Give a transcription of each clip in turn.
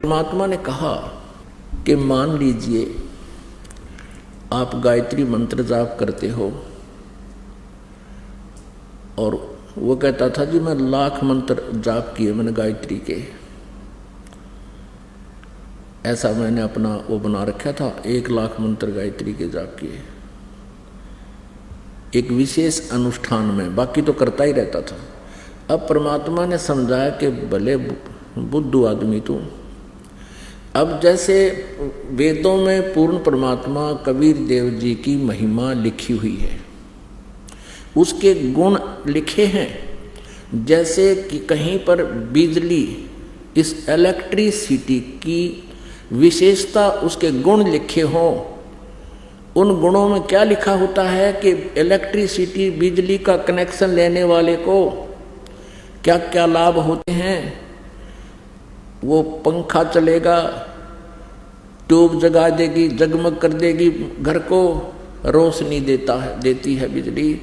परमात्मा ने कहा कि मान लीजिए आप गायत्री मंत्र जाप करते हो, और वो कहता था जी मैं 1,00,000 मंत्र जाप किए मैंने गायत्री के, ऐसा मैंने अपना वो बना रखा था, 1,00,000 मंत्र गायत्री के जाप किए एक विशेष अनुष्ठान में, बाकी तो करता ही रहता था। अब परमात्मा ने समझाया कि भले बुद्धू आदमी तू, अब जैसे वेदों में पूर्ण परमात्मा कबीर देव जी की महिमा लिखी हुई है, उसके गुण लिखे हैं, जैसे कि कहीं पर बिजली, इस इलेक्ट्रिसिटी की विशेषता, उसके गुण लिखे हों, उन गुणों में क्या लिखा होता है कि इलेक्ट्रिसिटी बिजली का कनेक्शन लेने वाले को क्या क्या लाभ होते हैं। वो पंखा चलेगा, ट्यूब जगा देगी, जगमग कर देगी घर को, रोशनी देती है बिजली,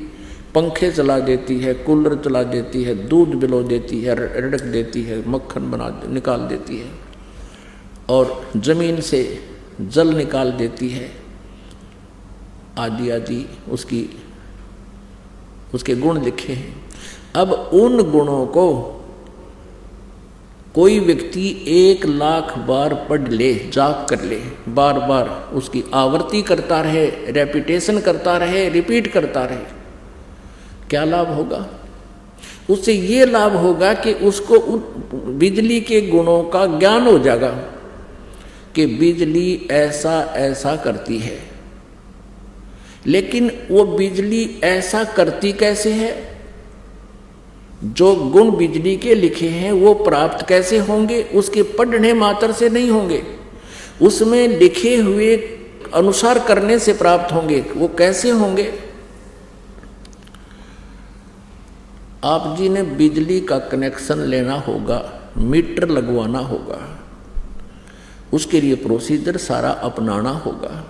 पंखे चला देती है, कूलर चला देती है, दूध बिलो देती है, रड़क देती है, मक्खन निकाल देती है, और जमीन से जल निकाल देती है, आदि आदि उसके गुण लिखे हैं। अब उन गुणों को कोई व्यक्ति 1,00,000 बार पढ़ ले, जाप कर ले, बार बार उसकी आवृत्ति करता रहे, रेपिटेशन करता रहे, रिपीट करता रहे, क्या लाभ होगा? उससे ये लाभ होगा कि उसको बिजली के गुणों का ज्ञान हो जाएगा कि बिजली ऐसा ऐसा करती है। लेकिन वो बिजली ऐसा करती कैसे है? जो गुण बिजली के लिखे हैं वो प्राप्त कैसे होंगे? उसके पढ़ने मात्र से नहीं होंगे, उसमें लिखे हुए अनुसार करने से प्राप्त होंगे। वो कैसे होंगे? आप जी ने बिजली का कनेक्शन लेना होगा, मीटर लगवाना होगा, उसके लिए प्रोसीजर सारा अपनाना होगा,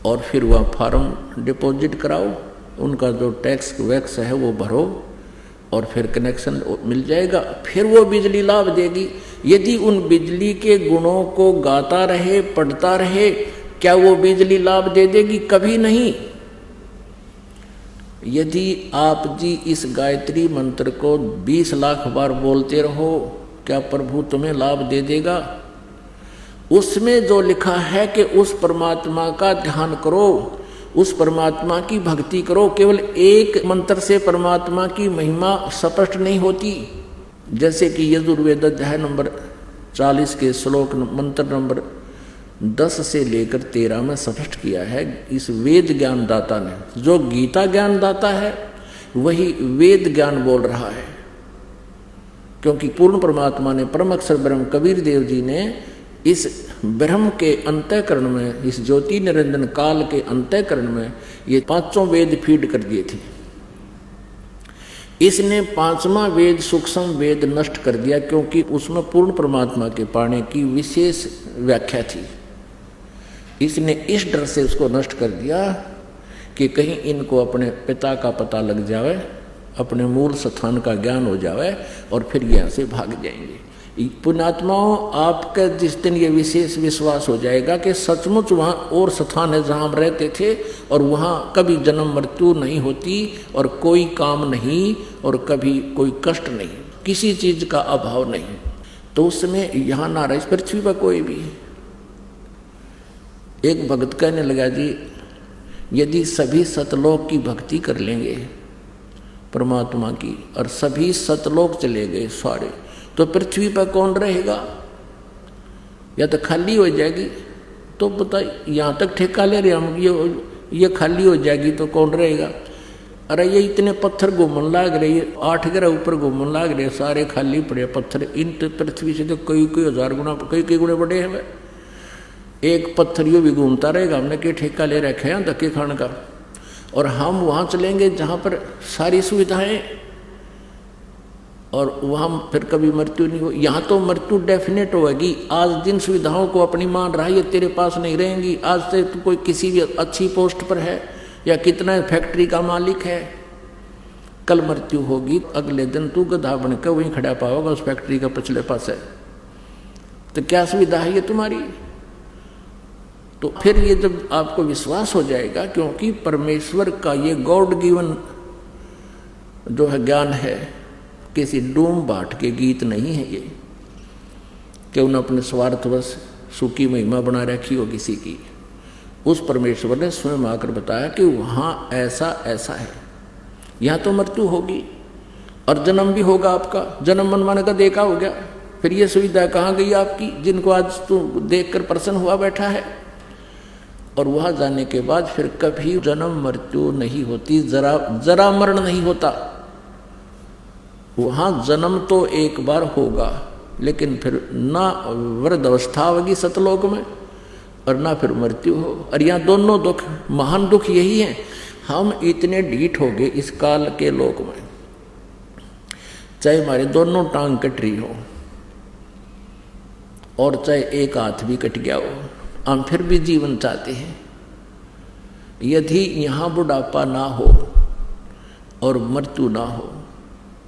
और फिर वह फॉर्म डिपॉजिट कराओ, उनका जो टैक्स वैक्स है वो भरो, और फिर कनेक्शन मिल जाएगा, फिर वो बिजली लाभ देगी। यदि उन बिजली के गुणों को गाता रहे, पढ़ता रहे, क्या वो बिजली लाभ दे देगी? कभी नहीं। यदि आप जी इस गायत्री मंत्र को 20,00,000 बार बोलते रहो, क्या प्रभु तुम्हें लाभ दे देगा? उसमें जो लिखा है कि उस परमात्मा का ध्यान करो, उस परमात्मा की भक्ति करो। केवल एक मंत्र से परमात्मा की महिमा स्पष्ट नहीं होती। जैसे कि यजुर्वेद अध्याय नंबर 40 के श्लोक मंत्र नंबर 10 से लेकर 13 में स्पष्ट किया है इस वेद ज्ञान दाता ने। जो गीता ज्ञान दाता है वही वेद ज्ञान बोल रहा है, क्योंकि पूर्ण परमात्मा ने, परम अक्षर ब्रह्म कबीर देव जी ने इस ब्रह्म के अंतःकरण में, इस ज्योति निरंजन काल के अंतःकरण में ये 5 वेद फीड कर दिए थे। इसने 5वां वेद सूक्ष्म वेद नष्ट कर दिया, क्योंकि उसमें पूर्ण परमात्मा के पाने की विशेष व्याख्या थी। इसने इस डर से उसको नष्ट कर दिया कि कहीं इनको अपने पिता का पता लग जावे, अपने मूल स्थान का ज्ञान हो जावे, और फिर यहाँ से भाग जाएंगे। पुण्यात्माओं, आपका जिस दिन ये विशेष विश्वास हो जाएगा कि सचमुच वहाँ और स्थान है जहाँ हम रहते थे, और वहाँ कभी जन्म मृत्यु नहीं होती, और कोई काम नहीं, और कभी कोई कष्ट नहीं, किसी चीज़ का अभाव नहीं, तो उस समय यहाँ ना रहे इस पृथ्वी पर कोई भी। एक भक्त कहने लगा जी, यदि सभी सतलोक की भक्ति कर लेंगे परमात्मा की, और सभी सतलोक चले गए सारे, तो पृथ्वी पर कौन रहेगा? या तो खाली हो जाएगी। तो पता यहाँ तक ठेका ले रहे हम, ये खाली हो जाएगी तो कौन रहेगा? अरे ये इतने पत्थर घूमने लाग रहे, 8 ग्रह ऊपर घूमने लाग रहे, सारे खाली पड़े पत्थर। इन पृथ्वी से तो कई 1000 गुना, कई गुणे बड़े हैं। एक पत्थर यो भी घूमता रहेगा, हमने क्या ठेका ले रखे हैं धक्के खाने का। और हम वहाँ चलेंगे जहाँ पर सारी सुविधाएं, और वहाँ फिर कभी मृत्यु नहीं हो। यहाँ तो मृत्यु डेफिनेट होगी। आज जिन सुविधाओं को अपनी मान रहा है ये तेरे पास नहीं रहेंगी। आज से तू कोई किसी भी अच्छी पोस्ट पर है, या कितना फैक्ट्री का मालिक है, कल मृत्यु होगी, अगले दिन तू गधा बनकर वहीं खड़ा पाओगा उस फैक्ट्री का पिछले पास है। तो क्या सुविधा है ये तुम्हारी? तो फिर ये जब आपको विश्वास हो जाएगा, क्योंकि परमेश्वर का ये गॉड गिवन जो है ज्ञान है, किसी डूम बाट के गीत नहीं है ये कि उन्हें अपने स्वार्थवश सुखी महिमा बना रखी हो किसी की। उस परमेश्वर ने स्वयं आकर बताया कि वहाँ ऐसा ऐसा है, यहाँ तो मृत्यु होगी और जन्म भी होगा आपका, जन्म मनमाने का देखा हो गया। फिर ये सुविधा कहाँ गई आपकी, जिनको आज तू देखकर प्रसन्न हुआ बैठा है? और वहाँ जाने के बाद फिर कभी जन्म मृत्यु नहीं होती, जरा मरण नहीं होता। वहाँ जन्म तो एक बार होगा, लेकिन फिर ना वृद्ध अवस्था होगी सतलोक में और ना फिर मृत्यु हो। और यहाँ दोनों दुख, महान दुख यही है, हम इतने ढीठ हो गए इस काल के लोक में, चाहे हमारे दोनों टांग कट रही हो और चाहे एक हाथ भी कट गया हो, हम फिर भी जीवन चाहते हैं। यदि यहाँ बुढ़ापा ना हो और मृत्यु ना हो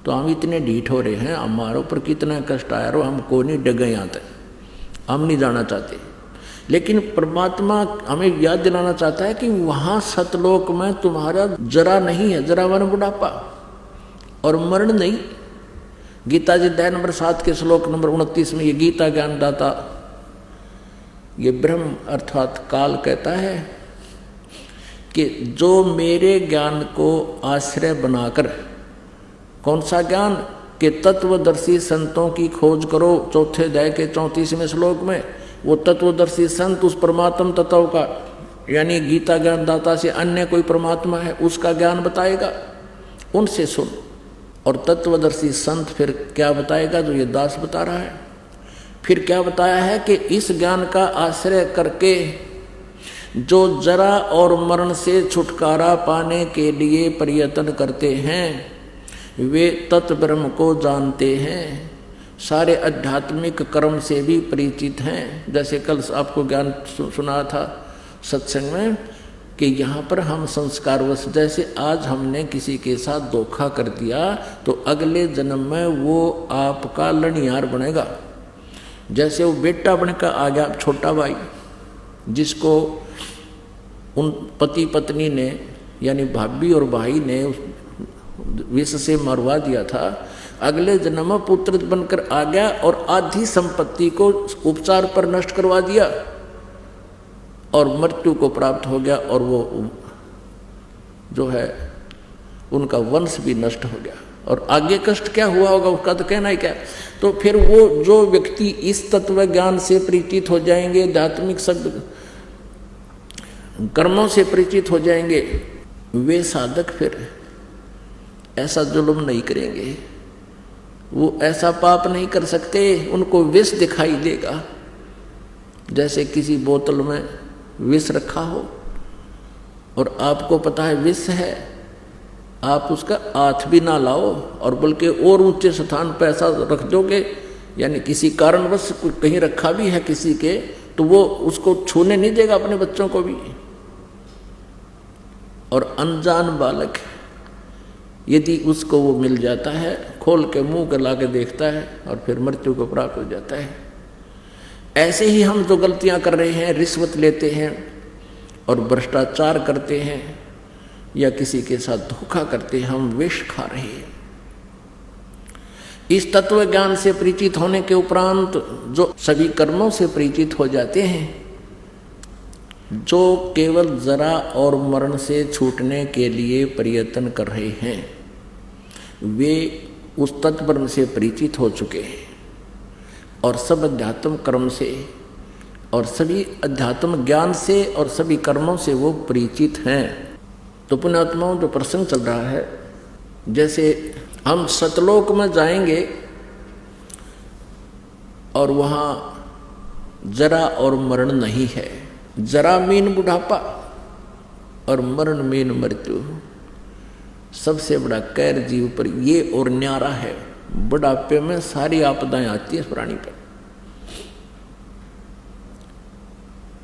तो हम इतने ढीठ हो रहे हैं, हमारे ऊपर कितना कष्ट आया रो, हमको नहीं डगे यहाँ तक, हम नहीं जाना चाहते। लेकिन परमात्मा हमें याद दिलाना चाहता है कि वहाँ सतलोक में तुम्हारा जरा नहीं है, जरा वन बुढ़ापा और मरण नहीं। गीता जी अध्याय नंबर 7 के श्लोक नंबर 29 में ये गीता ज्ञानदाता, ये ब्रह्म अर्थात काल कहता है कि जो मेरे ज्ञान को आश्रय बनाकर, कौन सा ज्ञान, कि तत्वदर्शी संतों की खोज करो, चौथे अध्याय के 34वें श्लोक में वो तत्वदर्शी संत उस परमात्म तत्व का, यानी गीता ज्ञानदाता से अन्य कोई परमात्मा है उसका ज्ञान बताएगा, उनसे सुन। और तत्वदर्शी संत फिर क्या बताएगा, जो ये दास बता रहा है। फिर क्या बताया है कि इस ज्ञान का आश्रय करके जो जरा और मरण से छुटकारा पाने के लिए प्रयत्न करते हैं वे तत्ब्रह्म को जानते हैं, सारे आध्यात्मिक कर्म से भी परिचित हैं। जैसे कल आपको ज्ञान सुना था सत्संग में कि यहाँ पर हम संस्कारवश, जैसे आज हमने किसी के साथ धोखा कर दिया तो अगले जन्म में वो आपका लड़ियार बनेगा। जैसे वो बेटा बनकर आ गया छोटा भाई, जिसको उन पति पत्नी ने यानी भाभी और भाई ने विष से मरवा दिया था, अगले जन्म में पुत्र बनकर आ गया और आधी संपत्ति को उपचार पर नष्ट करवा दिया और मृत्यु को प्राप्त हो गया, और वो जो है उनका वंश भी नष्ट हो गया। और आगे कष्ट क्या हुआ होगा उसका तो कहना ही क्या। तो फिर वो जो व्यक्ति इस तत्व ज्ञान से परिचित हो जाएंगे, आध्यात्मिक शब्द कर्मों से परिचित हो जाएंगे, वे साधक फिर ऐसा जुल्म नहीं करेंगे, वो ऐसा पाप नहीं कर सकते। उनको विष दिखाई देगा, जैसे किसी बोतल में विष रखा हो और आपको पता है विष है, आप उसका हाथ भी ना लाओ और बल्कि और ऊंचे स्थान पर ऐसा रख दोगे, यानी किसी कारणवश कहीं रखा भी है किसी के, तो वो उसको छूने नहीं देगा अपने बच्चों को भी। और अनजान बालक यदि उसको वो मिल जाता है, खोल के मुंह कर ला के देखता है और फिर मृत्यु को प्राप्त हो जाता है। ऐसे ही हम जो गलतियां कर रहे हैं, रिश्वत लेते हैं और भ्रष्टाचार करते हैं या किसी के साथ धोखा करते हैं, हम विष खा रहे हैं। इस तत्व ज्ञान से परिचित होने के उपरांत जो सभी कर्मों से परिचित हो जाते हैं, जो केवल जरा और मरण से छूटने के लिए प्रयत्न कर रहे हैं, वे उस तत्व से परिचित हो चुके हैं और सब अध्यात्म कर्म से और सभी अध्यात्म ज्ञान से और सभी कर्मों से वो परिचित हैं। तो पुण्यात्माओं, जो प्रसंग चल रहा है, जैसे हम सतलोक में जाएंगे और वहाँ जरा और मरण नहीं है। जरा मीन बुढ़ापा और मरण मीन मृत्यु। सबसे बड़ा कैर जीव पर ये और न्यारा है। बुढ़ापे में सारी आपदाएं आती है प्राणी पर,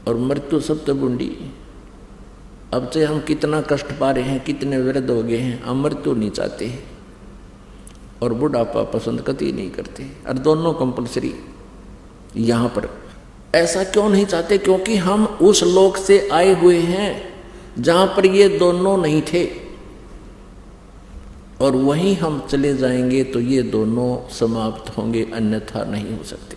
और मृत्यु सबसे बूंदी। अब से हम कितना कष्ट पा रहे हैं, कितने वृद्ध हो गए हैं, हम मृत्यु नहीं चाहते और बुढ़ापा पसंद कतई नहीं करते, और दोनों कंपलसरी। यहाँ पर ऐसा क्यों नहीं चाहते? क्योंकि हम उस लोक से आए हुए हैं जहाँ पर ये दोनों नहीं थे, और वहीं हम चले जाएंगे तो ये दोनों समाप्त होंगे, अन्यथा नहीं हो सकते।